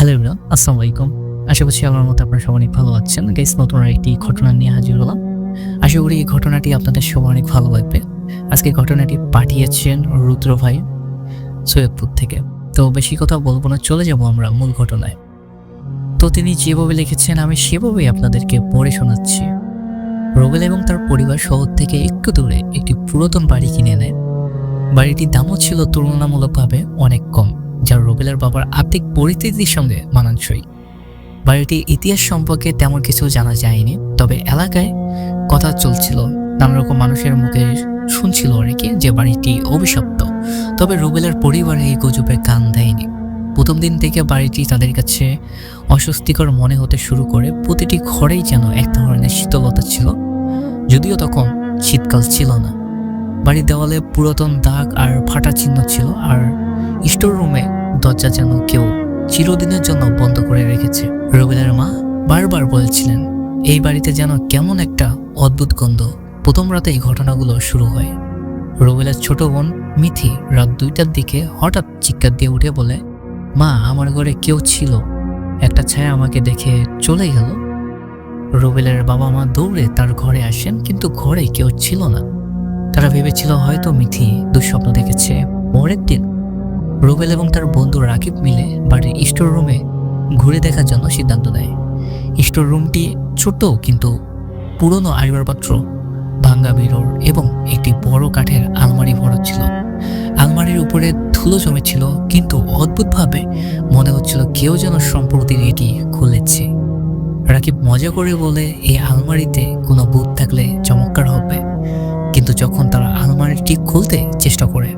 Hello everyone, আসসালামু আলাইকুম। আশা করছি আমার মতো আপনারা সবাই অনেক ভালো আছেন। গাইস, নতুন আরেকটি ঘটনা নিয়ে হাজির হলাম। আশা করি এই ঘটনাটি আপনাদের সবার অনেক ভালো লাগবে। আজকে ঘটনাটি পাঠিয়েছেন রুদ্র ভাই সৈয়দপুর থেকে। তো বেশি কথা বলবো না, চলে যাব আমরা মূল ঘটনায়। তো তিনি যেভাবে লিখেছেন আমি সেভাবেই আপনাদেরকে পড়ে শোনাচ্ছি। রুবেল এবং তার পরিবার শহর থেকে একটু দূরে একটি পুরাতন বাড়ি কিনে নেয়। বাড়িটির দামও ছিল তুলনামূলকভাবে অনেক কম, যা রুবেলের বাবার আর্থিক পরিস্থিতির সঙ্গে মানানসই। বাড়িটির ইতিহাস সম্পর্কে তেমন কিছু জানা যায়নি, তবে এলাকায় কথা চলছিল, নানা রকম মানুষের মুখে শুনছিল অনেকে যে বাড়িটি অভিশপ্ত। তবে রুবেলের পরিবার এই গুজবে কান দেয়নি। প্রথম দিন থেকে বাড়িটি তাদের কাছে অস্বস্তিকর মনে হতে শুরু করে। প্রতিটি ঘরেই যেন এক ধরনের শীতলতা ছিল, যদিও তখন শীতকাল ছিল না। বাড়ির দেওয়ালে পুরাতন দাগ আর ফাটা চিহ্ন ছিল, আর স্টোর রুমে দরজা যেন কেউ চিরদিনের জন্য বন্ধ করে রেখেছে। রুবেলের মা বারবার বলছিলেন এই বাড়িতে যেন কেমন একটা অদ্ভুত গন্ধ। প্রথম রাতে এই ঘটনাগুলো শুরু হয়। রুবেলের ছোট বোন মিথি রাত 2টার দিকে হঠাৎ চিৎকার দিয়ে উঠে বলে, মা, আমার ঘরে কেউ ছিল, একটা ছায়া আমাকে দেখে চলে গেল। রুবেলের বাবা মা দৌড়ে তার ঘরে আসেন, কিন্তু ঘরে কেউ ছিল না। তারা ভেবেছিল হয়তো মিথি দুঃস্বপ্ন দেখেছে। পরের দিন রুবেল এবং তার বন্ধু রাকিব মিলে বাড়ির স্টোর রুমে ঘুরে দেখার জন্য সিদ্ধান্ত নেয়। স্টোর রুমটি ছোট কিন্তু পুরনো আসবাবপত্র, ভাঙ্গা মিরর এবং একটি বড় কাঠের আলমারি ভরা ছিল। আলমারির উপরে ধুলো জমেছিল, কিন্তু অদ্ভুতভাবে মনে হচ্ছিল কেউ যেন সম্প্রতি এটি খুলেছে। রাকিব মজা করে বলে, এই আলমারিতে কোনো ভূত থাকলে চমৎকার হবে। কিন্তু যখন তারা আলমারিটি খুলতে চেষ্টা করে,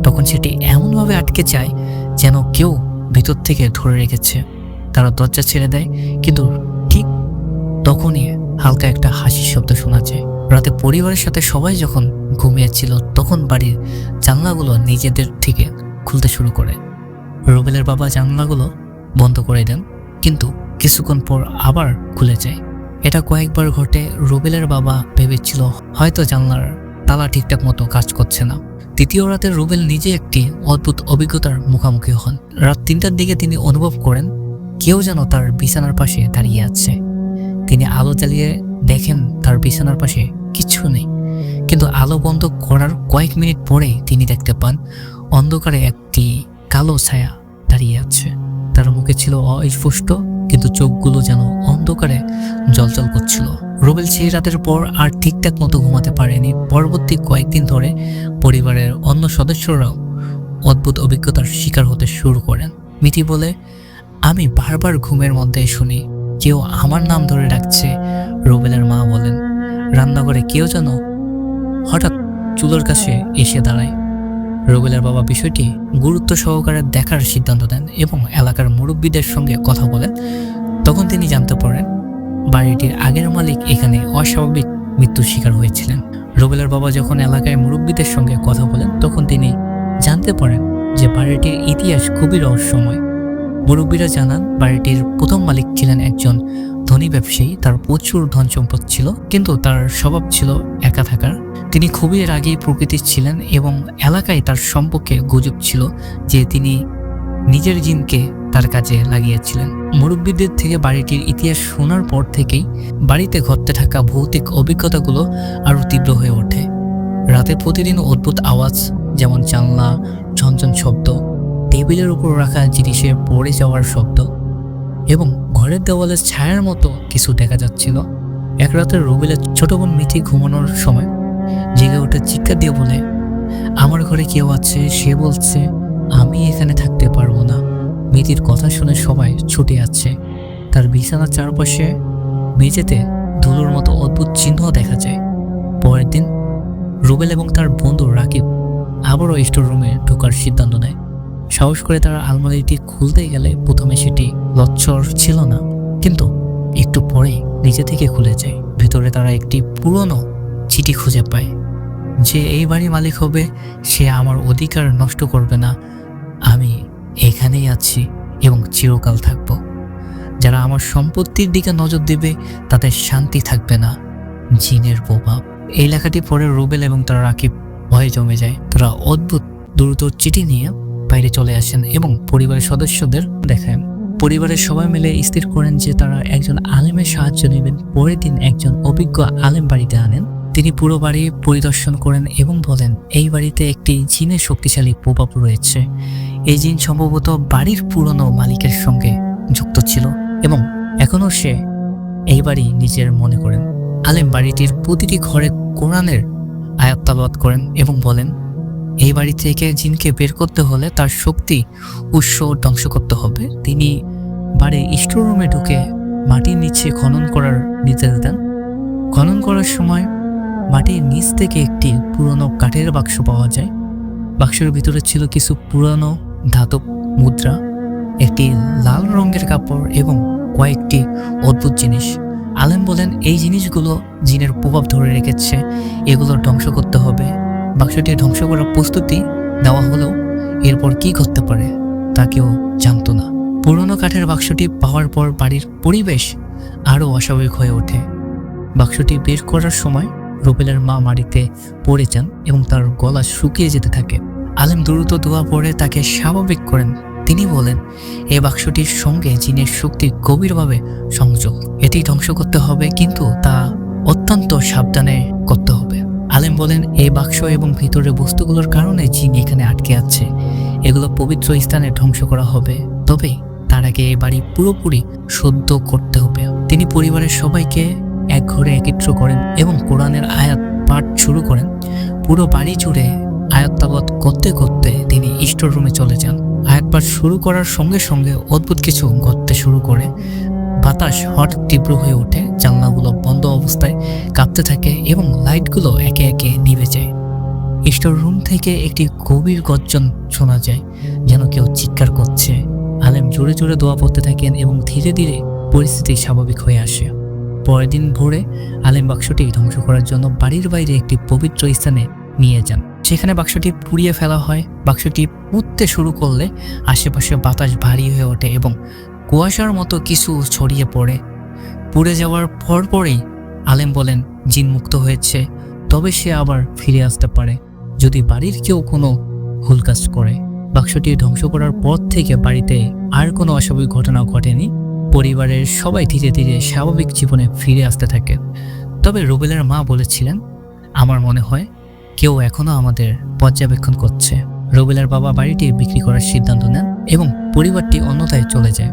তখন সেটি এমনভাবে আটকে যায় যেন কেউ ভিতর থেকে ধরে রেখেছে। তারা দরজা ছেড়ে দেয়, কিন্তু ঠিক তখনই হালকা একটা হাসির শব্দ শোনা যায়। রাতে পরিবারের সাথে সবাই যখন ঘুমিয়েছিল, তখন বাড়ির জানলাগুলো নিজেদের থেকে খুলতে শুরু করে। রুবেলের বাবা জানলাগুলো বন্ধ করে দেন, কিন্তু কিছুক্ষণ পর আবার খুলে যায়। এটা কয়েকবার ঘটে। রুবেলের বাবা ভেবেছিল হয়তো জানলার তালা ঠিকঠাক মতো কাজ করছে না। তৃতীয় রাতে রুবেল নিজে একটি অদ্ভুত অভিজ্ঞতার মুখোমুখি হন। রাত 3টার দিকে তিনি অনুভব করেন কেউ যেন তার বিছানার পাশে দাঁড়িয়ে আছে। তিনি আলো জ্বালিয়ে দেখেন তার বিছানার পাশে কিছু নেই, কিন্তু আলো বন্ধ করার কয়েক মিনিট পরেই তিনি দেখতে পান অন্ধকারে একটি কালো ছায়া দাঁড়িয়ে আছে। তার মুখে ছিল অস্পষ্ট, কিন্তু চোখগুলো যেন অন্ধকারে জ্বলজ্বল করছিল। রুবেল সেই রাতের পর আর ঠিকঠাক মতো ঘুমাতে পারেনি। পরবর্তী কয়েকদিন ধরে পরিবারের অন্য সদস্যরাও অদ্ভুত অভিজ্ঞতার শিকার হতে শুরু করেন। মিথি বলে, আমি বারবার ঘুমের মধ্যে শুনি কেউ আমার নাম ধরে ডাকছে। রুবেলের মা বলেন, রান্নাঘরে কেউ যেন হঠাৎ চুলোর কাছে এসে দাঁড়ায়। রুবেলের বাবা বিষয়টি গুরুত্ব সহকারে দেখার সিদ্ধান্ত নেন এবং এলাকার মুরব্বীদের সঙ্গে কথা বলেন। তখন তিনি জানতে পারেন বাড়িটির আগের মালিক এখানে অস্বাভাবিক মৃত্যুর শিকার হয়েছিলেন। রুবেলের বাবা যখন এলাকায় মুরব্বীদের সঙ্গে কথা বলেন, তখন তিনি জানতে পারেন যে বাড়িটির ইতিহাস খুবই রহস্যময়। মুরব্বীরা জানান বাড়িটির প্রথম মালিক ছিলেন একজন ধনী ব্যবসায়ী। তার প্রচুর ধন সম্পদ ছিল, কিন্তু তার স্বভাব ছিল একা থাকার। তিনি খুবই রাগী প্রকৃতির ছিলেন এবং এলাকায় তার সম্পর্কে গুজব ছিল যে তিনি নিজের জিনকে তার কাজে লাগিয়েছিলেন। মুরব্বীদের থেকে বাড়িটির ইতিহাস শোনার পর থেকেই বাড়িতে ঘটতে থাকা ভৌতিক অভিজ্ঞতাগুলো আরও তীব্র হয়ে ওঠে। রাতে প্রতিদিন অদ্ভুত আওয়াজ, যেমন জানলা ঝনঝন শব্দ, টেবিলের উপর রাখা জিনিসের পড়ে যাওয়ার শব্দ এবং ঘরের দেওয়ালে ছায়ার মতো কিছু দেখা যাচ্ছিল। এক রাতে রুবেলের ছোট বোন মিথি ঘুমানোর সময় জেগে উঠে চিৎকার দিয়ে বলে, আমার ঘরে কেউ আছে। সে বলছে আমি এখানে থাকতে পারবো না। মিথির কথা শুনে সবাই ছুটে আসছে। তার বিছানার চারপাশে মেঝেতে ধুলোর মতো অদ্ভুত চিহ্ন দেখা যায়। পরের দিন রুবেল এবং তার বন্ধু রাকিব আবারও স্টোর রুমে ঢোকার সিদ্ধান্ত নেয়। সাহস করে তারা আলমারিটি খুলতে গেলে প্রথমে সেটি লচ্ছর ছিল না, কিন্তু একটু পরেই নিজে থেকে খুলে যায়। ভেতরে তারা একটি পুরনো চিঠি খুঁজে পায়, যে এই বাড়ির মালিক হবে সে আমার অধিকার নষ্ট করবে না। আমি এখানেই আছি এবং চিরকাল থাকব। যারা আমার সম্পত্তির দিকে নজর দেবে তাদের শান্তি থাকবে না। জিনের প্রভাব। এই লেখাটি পড়ে রুবেল এবং তার রাকিব ভয়ে জমে যায়। তারা অদ্ভুত দ্রুত চিঠি নিয়ে বাইরে চলে আসেন এবং পরিবারের সদস্যদের দেখান। পরিবারের সবাই মিলে স্থির করেন যে তারা একজন আলেমের সাহায্য নেবেন। পরের দিন একজন অভিজ্ঞ আলেম বাড়িতে আনেন। তিনি পুরো বাড়ি পরিদর্শন করেন এবং বলেন এই বাড়িতে একটি জিনের শক্তিশালী প্রভাব রয়েছে। এই জিন সম্ভবত বাড়ির পুরনো মালিকের সঙ্গে যুক্ত ছিল এবং এখনও সে এই বাড়ি নিজের মনে করেন। আলেম বাড়িটির প্রতিটি ঘরে কোরআনের আয়াত তালাওয়াত করেন এবং বলেন এই বাড়ি থেকে জিনকে বের করতে হলে তার শক্তি উৎস ধ্বংস করতে হবে। তিনি বাড়ির স্টোররুমে ঢুকে মাটির নিচে খনন করার নির্দেশ দেন। খনন করার সময় মাটির নিচ থেকে একটি পুরনো কাঠের বাক্স পাওয়া যায়। বাক্সের ভিতরে ছিল কিছু পুরনো ধাতব মুদ্রা, একটি লাল রঙের কাপড় এবং কয়েকটি অদ্ভুত জিনিস। আলেম বলেন এই জিনিসগুলো জিনের প্রভাব ধরে রেখেছে, এগুলো ধ্বংস করতে হবে। বাক্সটি ধ্বংস করার প্রস্তুতি নেওয়া হলেও এরপর কি করতে পারে তা কেউ জানত না। পুরনো কাঠের বাক্সটি পাওয়ার পর বাড়ির পরিবেশ আরও অস্বাভাবিক হয়ে ওঠে। বাক্সটি বের করার সময় রুবেলের মা মাটিতে পড়ে যান এবং তার গলা শুকিয়ে যেতে থাকে। আলেম দ্রুত দোয়া পড়ে তাকে স্বাভাবিক করেন। তিনি বলেন এই বাক্সটির সঙ্গে জিনের শক্তি গভীরভাবে সংযোগ, এটি ধ্বংস করতে হবে, কিন্তু তা অত্যন্ত সাবধানে করতে হবে। আলেম বলেন এই বাক্স এবং ভিতরের বস্তুগুলোর কারণে জিন এখানে আটকে আছে, এগুলো পবিত্র স্থানে ধ্বংস করা হবে, তবে তার আগে এই বাড়ি পুরোপুরি শুদ্ধ করতে হবে। তিনি পরিবারের সবাইকে এক ঘরে একত্র করেন এবং কোরআনের আয়াত পাঠ শুরু করেন। পুরো বাড়ি জুড়ে আয়াত তালাওয়াত করতে করতে তিনি স্টোর রুমে চলে যান। আয়াত পাঠ শুরু করার সঙ্গে সঙ্গে অদ্ভুত কিছু ঘটতে শুরু করে। বাতাস হঠাৎ তীব্র হয়ে ওঠে, জানলাগুলো বন্ধ অবস্থায় কাঁপতে থাকে এবং লাইটগুলো একে একে নিভে যায়। স্টোর রুম থেকে একটি গভীর গর্জন শোনা যায়, যেন কেউ চিৎকার করছে। আলেম জোরে জোরে দোয়া পড়তে থাকেন এবং ধীরে ধীরে পরিস্থিতি স্বাভাবিক হয়ে আসে। পরের দিন ভোরে আলেম বাক্সটি ধ্বংস করার জন্য বাড়ির বাইরে একটি পবিত্র স্থানে নিয়ে যান। সেখানে বাক্সটি পুড়িয়ে ফেলা হয়। বাক্সটি পুড়তে শুরু করলে আশেপাশে বাতাস ভারী হয়ে ওঠে এবং কুয়াশার মতো কিছু ছড়িয়ে পড়ে। পুড়ে যাওয়ার পরপরই আলেম বলেন জিন মুক্ত হয়েছে, তবে সে আবার ফিরে আসতে পারে যদি বাড়ির কেউ কোনো ভুল কাজ করে। বাক্সটি ধ্বংস করার পর থেকে বাড়িতে আর কোনো অস্বাভাবিক ঘটনা ঘটেনি। পরিবারের সবাই ধীরে ধীরে স্বাভাবিক জীবনে ফিরে আসতে থাকে। তবে রুবেলের মা বলেছিলেন আমার মনে হয় কেউ এখনো আমাদের পর্যবেক্ষণ করছে। রুবেলের বাবা বাড়িটি বিক্রি করার সিদ্ধান্ত নেন এবং পরিবারটি অন্যথায় চলে যায়।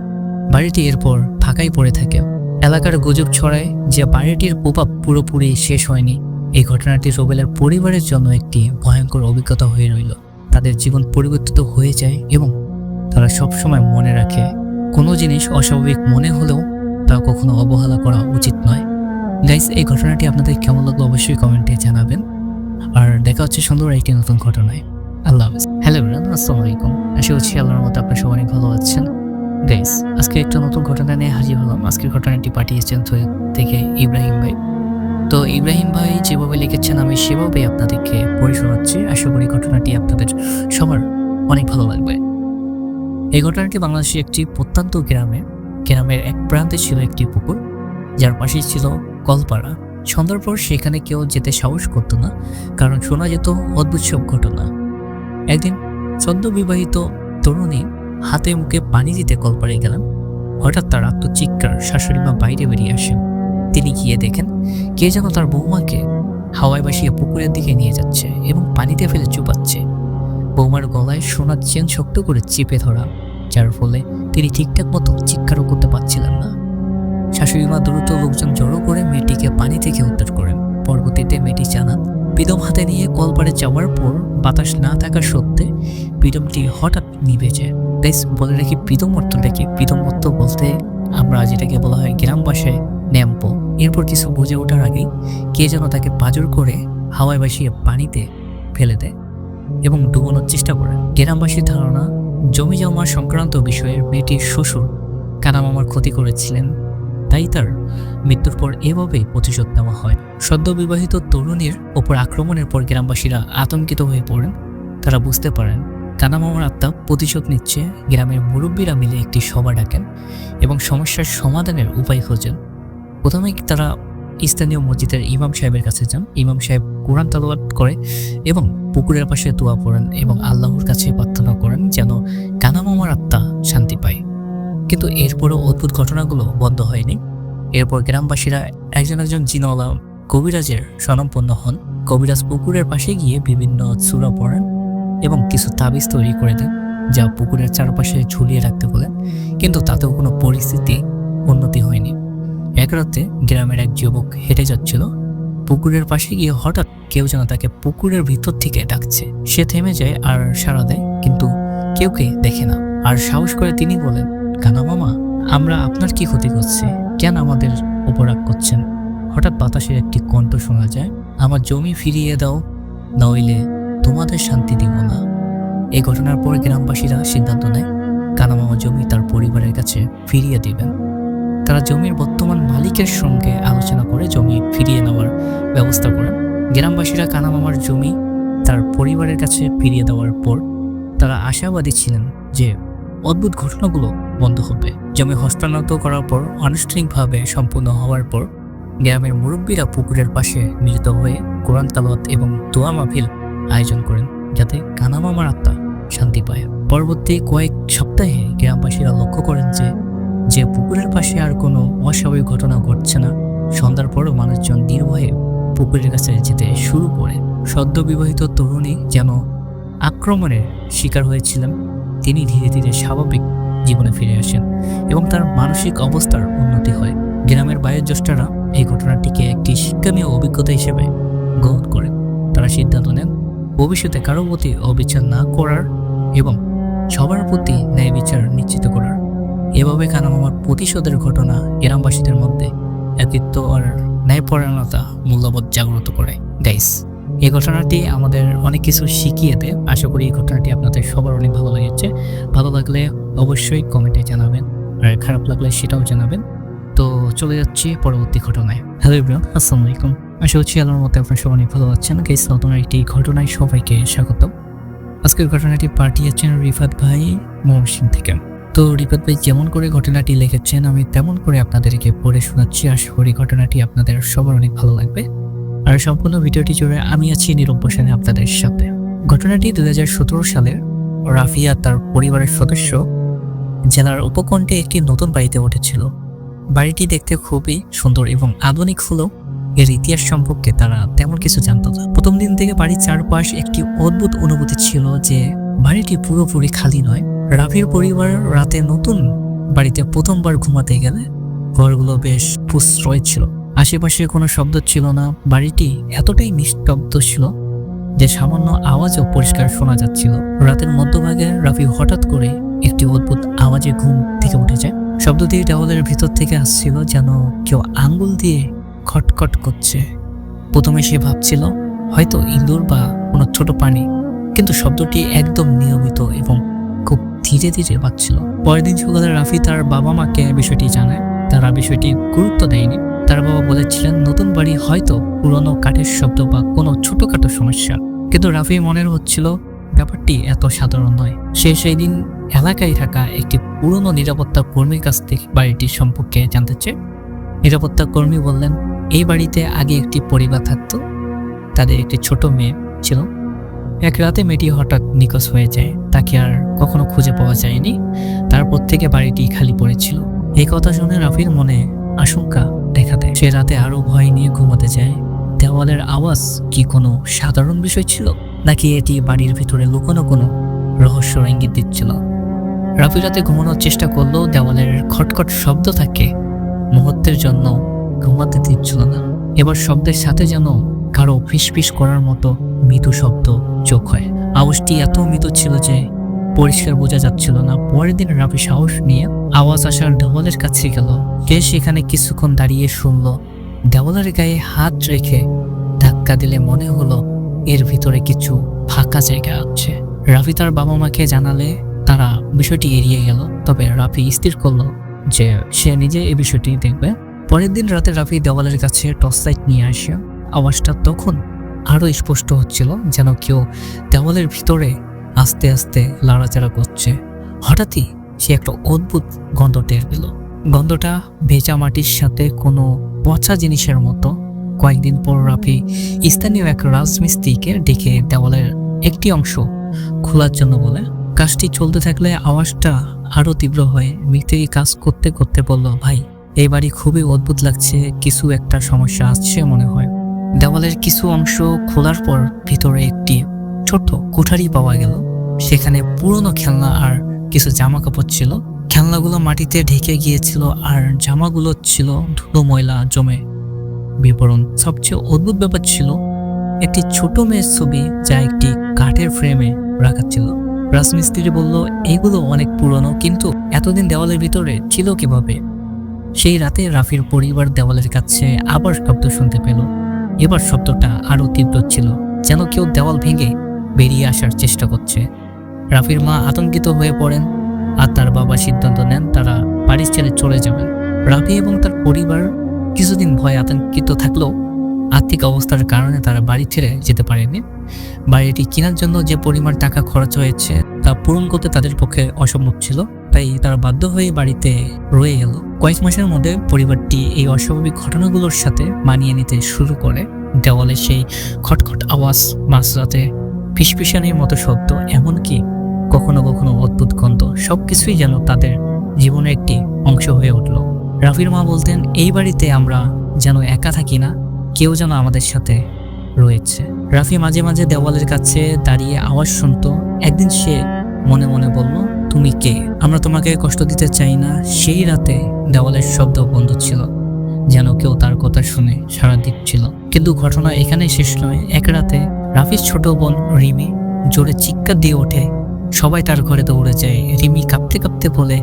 বাড়িটি এরপর ফাঁকাই পড়ে থাকে। এলাকার গুজব ছড়ায় যে বাড়িটির প্রভাব পুরোপুরি শেষ হয়নি। এই ঘটনাটি রুবেলের পরিবারের জন্য একটি ভয়ঙ্কর অভিজ্ঞতা হয়ে রইল। তাদের জীবন পরিবর্তিত হয়ে যায় এবং তারা সবসময় মনে রাখে কোনো জিনিস অস্বাভাবিক মনে হলেও তা কখনো অবহেলা করা উচিত নয়। গাইস, এই ঘটনাটি আপনাদের কেমন লাগলো অবশ্যই কমেন্টে জানাবেন। আর দেখা হচ্ছে সুন্দর একটি নতুন ঘটনায়। আল্লাহ হাফেজ। হ্যালো এভরিওয়ান, আসসালামু আলাইকুম। আশা করছি আল্লাহর মতো আপনারা সবাই ভালো আছেন। গাইস, আজকে একটা নতুন ঘটনা নিয়ে হাজির হলাম। আজকের ঘটনাটি পাঠিয়েছেন সৈয়দ থেকে ইব্রাহিম ভাই। তো ইব্রাহিম ভাই যেভাবে লিখেছেন আমি সেভাবেই আপনাদেরকে পড়ে শোনাচ্ছি। আশা করি ঘটনাটি আপনাদের সবার অনেক ভালো লাগবে। এই ঘটনাটি বাংলাদেশের একটি প্রত্যন্ত গ্রামের এক প্রান্তে ছিল একটি পুকুর, যার পাশেই ছিল কলপাড়া। সন্ধ্যার পর সেখানে কেউ যেতে সাহস করতো না, কারণ শোনা যেত অদ্ভুত সব ঘটনা। একদিন সদ্য বিবাহিত তরুণী হাতে মুখে পানি দিতে কলপাড়ে গেলেন। হঠাৎ তার আত্মচিৎকার শাশুড়ি মা বাইরে বেরিয়ে আসেন। তিনি গিয়ে দেখেন কে যেন তার বৌমাকে হাওয়ায় ভাসিয়ে পুকুরের দিকে নিয়ে যাচ্ছে এবং পানিতে ফেলে চুপাচ্ছে। বৌমার গলায় সোনার চেন শক্ত করে চেপে ধরা, যার ফলে তিনি ঠিকঠাক মতো চিৎকারও করতে পারছিলেন না। শাশুড়ি মা দ্রুত লোকজন জড়ো করে মেয়েটিকে পানি থেকে উদ্ধার করেন। পরবর্তীতে মেয়েটি জানান পিদম হাতে নিয়ে কলপাড়ে যাওয়ার পর বাতাস না থাকা সত্ত্বে পিদমটি হঠাৎ নিভে যায়। তাই বলে রাখি পিদম অর্থটা কি। পিদম অর্থ বলতে আমরা যেটাকে বলা হয় গ্রাম ভাষায় ন্যাম্পো। এরপর কিছু বুঝে ওঠার আগেই কে যেন তাকে পাজর করে হাওয়ায় ভাসিয়ে পানিতে ফেলে দেয় এবং ডুবানোর চেষ্টা করে। গ্রামবাসীর ধারণা জমি জমা সংক্রান্ত বিষয়ে মেয়েটির শ্বশুর কানামামার ক্ষতি করেছিলেন, তাই তার মৃত্যুর পর এভাবেই প্রতিশোধ নেওয়া হয়। সদ্য বিবাহিত তরুণীর ওপর আক্রমণের পর গ্রামবাসীরা আতঙ্কিত হয়ে পড়েন। তারা বুঝতে পারেন কানামামার আত্মা প্রতিশোধ নিচ্ছে। গ্রামের মুরব্বীরা মিলে একটি সভা ডাকেন এবং সমস্যার সমাধানের উপায় খোঁজেন। প্রথমেই তারা স্থানীয় মসজিদের ইমাম সাহেবের কাছে যান। ইমাম সাহেব কোরআন তেলাওয়াত করে এবং পুকুরের পাশে দোয়া পড়েন এবং আল্লাহর কাছে প্রার্থনা করেন যেন কানামামার আত্মা শান্তি পায়। কিন্তু এরপরও অদ্ভুত ঘটনাগুলো বন্ধ হয়নি। এরপর গ্রামবাসীরা একজন জিনওয়ালা কবিরাজের স্বনামপন্ন হন। কবিরাজ পুকুরের পাশে গিয়ে বিভিন্ন সূরা পড়েন এবং কিছু তাবিজ তৈরি করে দেন, যা পুকুরের চারপাশে ঝুলিয়ে রাখতে বলেন। কিন্তু তাতেও কোনো পরিস্থিতি উন্নতি হয়নি। এক রাতে গ্রামের এক যুবক হেঁটে যাচ্ছিল। পুকুরের পাশে গিয়ে হঠাৎ কেউ যেন তাকে পুকুরের ভিতর থেকে ডাকছে। সে থেমে যায় আর সাড়া দেয়, কিন্তু কেউকে দেখে না। আর সাহস করে তিনি বলেন, কানা মামা, আমরা আপনার কি ক্ষতি করছি? কেন আমাদের উপর রাগ করছেন? হঠাৎ বাতাসের একটি কণ্ঠ শোনা যায়, আমার জমি ফিরিয়ে দাও, নইলে তোমাদের শান্তি দিব না। এই ঘটনার পর গ্রামবাসীরা সিদ্ধান্ত নেয় কানা মামা জমি তার পরিবারের কাছে ফিরিয়ে দিবেন। তারা জমির বর্তমান মালিকের সঙ্গে আলোচনা করে জমি ফিরিয়ে নেওয়ার ব্যবস্থা করেন। গ্রামবাসীরা কানা মামার জমি তার পরিবারের কাছে ফিরিয়ে দেওয়ার পর তারা আশাবাদী ছিলেন যে অদ্ভুত ঘটনাগুলো বন্ধ হবে। জমি হস্তান্তর করার পর আনুষ্ঠানিকভাবে সম্পূর্ণ হওয়ার পর গ্রামের মুরব্বীরা পুকুরের পাশে মিলিত হয়ে কোরআন তালাওয়াত এবং দোয়া মাহফিল আয়োজন করেন, যাতে কানা মামার আত্মা শান্তি পায়। পরবর্তী কয়েক সপ্তাহে গ্রামবাসীরা লক্ষ্য করেন যে পুকুরের পাশে আর কোনো অস্বাভাবিক ঘটনা ঘটছে না। সন্ধ্যার পরও মানুষজন নির্ভয়ে পুকুরের কাছে যেতে শুরু করে। সদ্য বিবাহিত তরুণী যেন আক্রমণের শিকার হয়েছিলেন, তিনি ধীরে ধীরে স্বাভাবিক জীবনে ফিরে আসেন এবং তার মানসিক অবস্থার উন্নতি হয়। গ্রামের বয়োজ্যেষ্ঠরা এই ঘটনাটিকে একটি শিক্ষণীয় অভিজ্ঞতা হিসেবে গ্রহণ করেন। তারা সিদ্ধান্ত নেন ভবিষ্যতে কারো প্রতি অবিচার না করার এবং সবার প্রতি ন্যায় বিচার নিশ্চিত করার। এভাবে কানা মামার প্রতিশোধের ঘটনা গ্রামবাসীদের মধ্যে একিত্ব আর ন্যায়পরায়ণতা মূল্যবোধ জাগ্রত করে। গাইস, এই ঘটনাটি আমাদের অনেক কিছু শিখিয়ে দেয়। আশা করি এই ঘটনাটি আপনাদের সবার অনেক ভালো লেগেছে। ভালো লাগলে অবশ্যই কমেন্টে জানাবেন, আর খারাপ লাগলে সেটাও জানাবেন। তো চলে যাচ্ছি পরবর্তী ঘটনায়। হ্যালো এভরিওয়ান, আসসালামু আলাইকুম। আশা করছি আল্লাহর মতে আপনারা সবাই ভালো আছেন। গাইস, নতুন একটি ঘটনায় সবাইকে স্বাগত। আজকের ঘটনাটি পাঠিয়েছেন রিফাত ভাই ময়মনসিংহ থেকে। তো রিফাত ভাই যেমন করে ঘটনাটি লিখেছেন আমি তেমন করে আপনাদেরকে পড়ে শোনাচ্ছি। আশা করি ঘটনাটি আপনাদের সবার অনেক ভালো লাগবে। আর সম্পূর্ণ ভিডিওটি জুড়ে আমি আছি নীরব বসানে আপনাদের সাথে। ঘটনাটি 2017 সালের। রাফিয়া তার পরিবারের সদস্য জেলার উপকণ্ঠে একটি নতুন বাড়িতে উঠেছিল। বাড়িটি দেখতে খুবই সুন্দর এবং আধুনিক হলেও এর ইতিহাস সম্পর্কে তারা তেমন কিছু জানত না। প্রথম দিন থেকে বাড়ির চারপাশ একটি অদ্ভুত অনুভূতি ছিল যে বাড়িটি পুরোপুরি খালি নয়। রাফির পরিবার রাতে নতুন বাড়িতে প্রথমবার ঘুমাতে গেলে ঘরগুলো বেশ প্রশ্রয় ছিল। আশেপাশে কোনো শব্দ ছিল না। বাড়িটি এতটাই নিস্তব্ধ ছিল যে সামান্য আওয়াজও পরিষ্কার শোনা যাচ্ছিল। রাতের মধ্যভাগে রাফি হঠাৎ করে একটি অদ্ভুত আওয়াজে ঘুম থেকে উঠে যায়। শব্দটি দেওয়ালের ভিতর থেকে আসছিল, যেন কেউ আঙ্গুল দিয়ে খটখট করছে। প্রথমে সে ভাবছিল হয়তো ইঁদুর বা কোনো ছোট প্রাণী, কিন্তু শব্দটি একদম নিয়মিত এবং খুব ধীরে ধীরে বাজছিল। পরের দিন সকালে রাফি তার বাবা মাকে বিষয়টি জানায়। তারা বিষয়টি গুরুত্ব দেয়নি। তার বাবা বলেছিলেন নতুন বাড়ি, হয়তো পুরনো কাঠের শব্দ বা কোনো ছোটখাটো সমস্যা। কিন্তু রাফি মনের হচ্ছিল ব্যাপারটি এত সাধারণ নয়। সে সেই দিন এলাকায় থাকা একটি পুরনো নিরাপত্তা কর্মীর কাছ থেকে বাড়িটির সম্পর্কে জানতে চায়। নিরাপত্তা কর্মী বললেন এই বাড়িতে আগে একটি পরিবার থাকতো, তাদের একটি ছোট মেয়ে ছিল। এক রাতে মেয়েটি হঠাৎ নিখোঁজ হয়ে যায়, তাকে আর কখনো খুঁজে পাওয়া যায়নি। তারপর থেকে বাড়িটি খালি পড়েছিল। এই কথা শুনে রাফির মনে আশঙ্কা দেখা দেয়। সে রাতে আরো ভয় নিয়ে ঘুমাতে যায়। দেওয়ালের আওয়াজ কি কোনো সাধারণ বিষয় ছিল, নাকি এটি বাড়ির ভিতরে লুকোনো কোনো রহস্য ইঙ্গিত দিচ্ছিল? রাফি রাতে ঘুমানোর চেষ্টা করলেও দেওয়ালের খটখট শব্দ থাকে মুহূর্তের জন্য ঘুমাতে দিচ্ছিল না। এবার শব্দের সাথে যেন কারো ফিসফিস করার মতো মৃদু শব্দ যোগ হয়। আওয়াজটি এত মৃদু ছিল যে পরিষ্কার বোঝা যাচ্ছিল না। পরের দিন রাফি সাহস নিয়ে আওয়াজ আসার দেওয়ালের কাছে গেল। কে সেখানে কিছুক্ষণ দাঁড়িয়ে শুনল। দেওয়ালের গায়ে হাত রেখে ধাক্কা দিলে মনে হলো এর ভিতরে কিছু ফাঁকা জায়গা আছে। রাফি তার বাবা মাকে জানালে তারা বিষয়টি এড়িয়ে গেল। তবে রাফি স্থির করলো যে সে নিজে এই বিষয়টি দেখবে। পরের দিন রাতে রাফি দেওয়ালের কাছে টর্চ লাইট নিয়ে আসে। আওয়াজটা তখন আরো স্পষ্ট হচ্ছিল, যেন কেউ দেওয়ালের ভিতরে আস্তে আস্তে লাড়াচাড়া করছে। হঠাৎই সে একটা অদ্ভুত গন্ধ টের পেল। গন্ধটা ভেজা মাটির সাথে কোনো পচা জিনিসের মতো। কয়েকদিন পর রাফি স্থানীয় এক রাজমিস্ত্রিকে ডেকে দেওয়ালের একটি অংশ খোলার জন্য বলে। কাজটি চলতে থাকলে আওয়াজটা আরো তীব্র হয়ে মিস্ত্রি কাজ করতে করতে বলল, ভাই এই বাড়ি খুবই অদ্ভুত লাগছে, কিছু একটা সমস্যা আসছে মনে হয়। দেওয়ালের কিছু অংশ খোলার পর ভিতরে একটি ছোট কোঠারি পাওয়া গেল। সেখানে পুরনো খেলনা আর কিছু জামা কাপড় ছিল। খেলনাগুলো মাটিতে ঢেকে গিয়েছিল আর জামাগুলো ছিল ধুলো ময়লা জমে বিবরণ। সবচেয়ে অদ্ভুত ব্যাপার ছিল একটি ছোট মেয়ের ছবি, যা একটি কাঠের ফ্রেমে রাখা ছিল। রাজমিস্ত্রি বলল, এগুলো অনেক পুরনো, কিন্তু এতদিন দেওয়ালের ভিতরে ছিল কিভাবে? সেই রাতে রাফির পরিবার দেওয়ালের কাছে আবার শব্দ শুনতে পেল। এবার শব্দটা আরো তীব্র ছিল, যেন কেউ দেওয়াল ভেঙে বেরিয়ে আসার চেষ্টা করছে। রাফির মা আতঙ্কিত হয়ে পড়েন আর তার বাবা সিদ্ধান্ত নেন তারা বাড়ি ছেড়ে চলে যাবেন। রাফি এবং তার পরিবার কিছুদিন ভয়ে আতঙ্কিত থাকলেও আর্থিক অবস্থার কারণে তারা বাড়ি ছেড়ে যেতে পারেনি। বাড়িটি কেনার জন্য যে পরিমাণ টাকা খরচ হয়েছে তা পূরণ করতে তাদের পক্ষে অসম্ভব ছিল, তাই তারা বাধ্য হয়ে বাড়িতে রয়ে গেল। কয়েক মাসের মধ্যে পরিবারটি এই অস্বাভাবিক ঘটনাগুলোর সাথে মানিয়ে নিতে শুরু করে। দেওয়ালে সেই খটখট আওয়াজ, মাঝরাতে ফিসফিসানির মতো শব্দ, এমনকি কখনো কখনো অদ্ভুত গন্ধ, সবকিছুই যেন তাদের জীবনের একটি অংশ হয়ে উঠল। রাফির মা বলতেন, এই বাড়িতে আমরা যেন একা থাকি না, কেউ যেন আমাদের সাথে রয়েছে। রাফি মাঝে মাঝে দেওয়ালের কাছে দাঁড়িয়ে আওয়াজ শুনতো। একদিন সে মনে মনে বলল, তুমি কে? আমরা তোমাকে কষ্ট দিতে চাই না। সেই রাতে দেওয়ালের শব্দ বন্ধ ছিল, যেন কেউ তার কথা শুনে সাড়া দিচ্ছিল। কিন্তু ঘটনা এখানেই শেষ নয়। এক রাতে রাফির ছোট বোন রিমি জোরে চিৎকার দিয়ে ওঠে। সবাই তার ঘরে দৌড়ে যায়। রিমি কাঁপতে কাঁপতে বলে,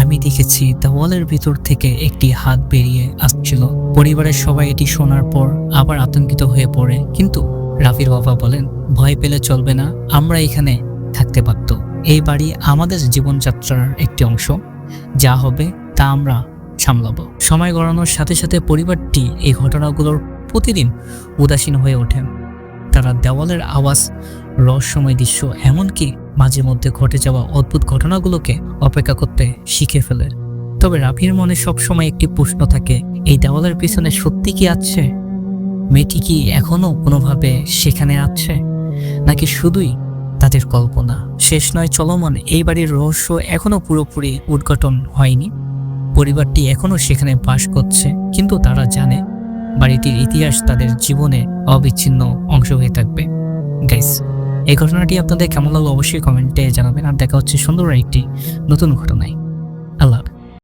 আমি দেখেছি দেওয়ালের ভিতর থেকে একটি হাত বেরিয়ে আসছিল। পরিবারের সবাই এটি শোনার পর আবার আতঙ্কিত হয়ে পড়ে, কিন্তু রাফির বাবা বলেন, ভয় পেলে চলবে না, আমরা এখানে থাকতে বাধ্য। এই বাড়ি আমাদের জীবনযাত্রার একটি অংশ, যা হবে তা আমরা সামলাবো। সময় গড়ানোর সাথে সাথে পরিবারটি এই ঘটনাগুলোর প্রতিদিন উদাসীন হয়ে ওঠে। তারা দেওয়ালের আওয়াজ, রহস্যময় দৃশ্য, এমনকি মাঝে মধ্যে ঘটে যাওয়া অদ্ভুত ঘটনাগুলোকে অপেক্ষা করতে শিখে ফেলে। তবে রাফির মনে সবসময় একটি প্রশ্ন থাকে, এই দেওয়ালের পিছনে সত্যি কি আছে? মেয়েটি কি এখনো কোনোভাবে সেখানে আছে, নাকি শুধুই তাদের কল্পনা? শেষ নয়, চলমান এই বাড়ির রহস্য এখনো পুরোপুরি উদ্ঘাটন হয়নি। পরিবারটি এখনো সেখানে বাস করছে, কিন্তু তারা জানে বাড়িটির ইতিহাস তাদের জীবনে অবিচ্ছিন্ন অংশ হয়ে থাকবে। গাইস, এই ঘটনাটি আপনাদের কেমন লাগলো অবশ্যই কমেন্টে জানাবেন। আর দেখা হচ্ছে সুন্দর একটি নতুন ঘটনায়। আল্লাহ।